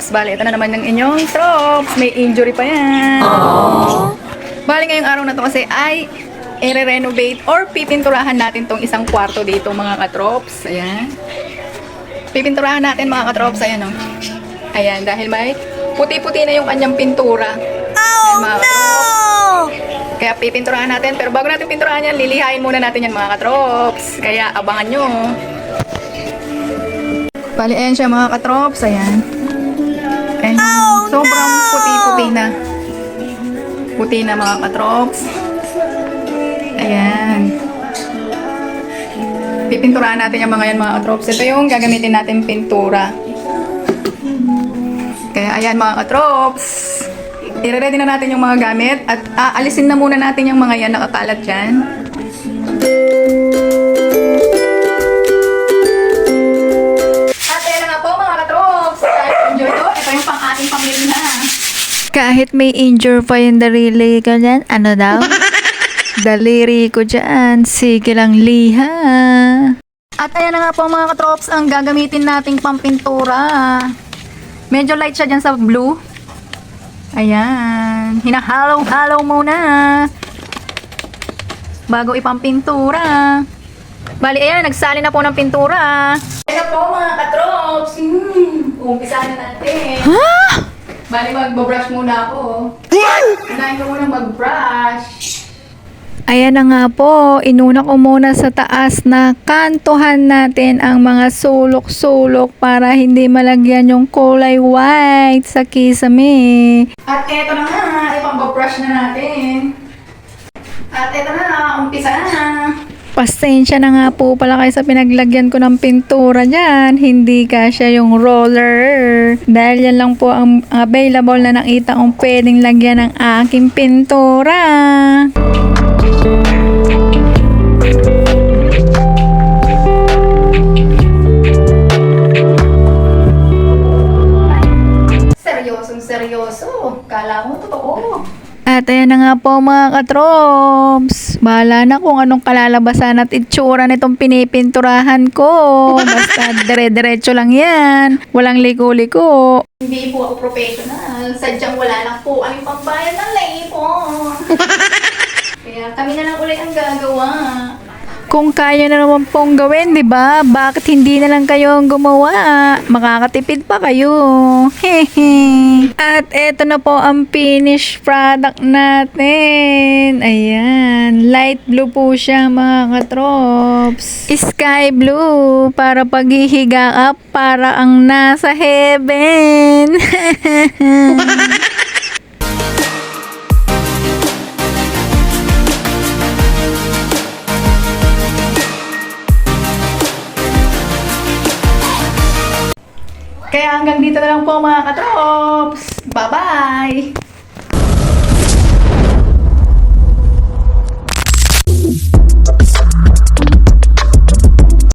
katrops. Bali, ito na naman ng inyong trops. May injury pa yan. Bali, ngayong araw na to kasi ay i-renovate or pipinturahan natin tong isang kwarto dito mga katrops. Ayan. Pipinturahan natin mga katrops. Ayan o. Ayan, dahil may puti-puti na yung kanyang pintura. Oh, mga no! Kaya pipinturahan natin. Pero bago natin pinturahan yan, lilihain muna natin yan mga katrops. Kaya abangan nyo. Bali, ayan siya mga katrops. Ayan. Ayan. Sobrang puti-puti na. Puti na mga katrops. Ayan. Pipinturahan natin yung mga yan mga katrops. Ito yung gagamitin natin pintura. Kaya ayan mga katrops. I-ready na natin yung mga gamit. At aalisin na muna natin yung mga yan nakakalat dyan. Kahit may injure pa yung daliri ko dyan, ano daw? Daliri ko dyan, sige lang liha. At ayan na nga po mga katrops ang gagamitin nating pampintura. Medyo light siya dyan sa blue. Ayan. Hinahalo-halo muna. Bago ipampintura. Bali, ayan, nagsali na po ng pintura. Ayan na po mga katrops. Umpisahan na natin. Ha? Bali, mag-brush muna ako. Unahin ko muna mag-brush. Ayan na nga po, inuna ko muna sa taas na kantuhan natin ang mga sulok-sulok para hindi malagyan yung kulay white sa kisame. At eto na nga, ipang-brush na natin. At eto na, umpisa na. Pasensya na nga po pala kayo sa pinaglagyan ko ng pintura dyan. Hindi kasya yung roller. Dahil yan lang po ang available na nakita kong pwedeng lagyan ng aking pintura. Seryosong seryoso. Kala mo totoo. At ayan na nga po mga katrops. Bahala na kung anong kalalabasan at itsura nitong pinipinturahan ko. Basta dire-diretso lang yan. Walang liko-liko. Hindi po ako professional. Sadyang wala lang po ang pambayad ng labor. Kaya kami na lang ulit ang gagawa. Kung kaya na naman pong gawin, di ba? Bakit hindi na lang kayo ang gumawa? Makakatipid pa kayo. Hehe. At eto na po ang finished product natin. Ayan. Light blue po siya mga katrops. Sky blue. Para paghihiga ka, para ang nasa heaven. Kaya hanggang dito na lang po mga katrops. Bye-bye!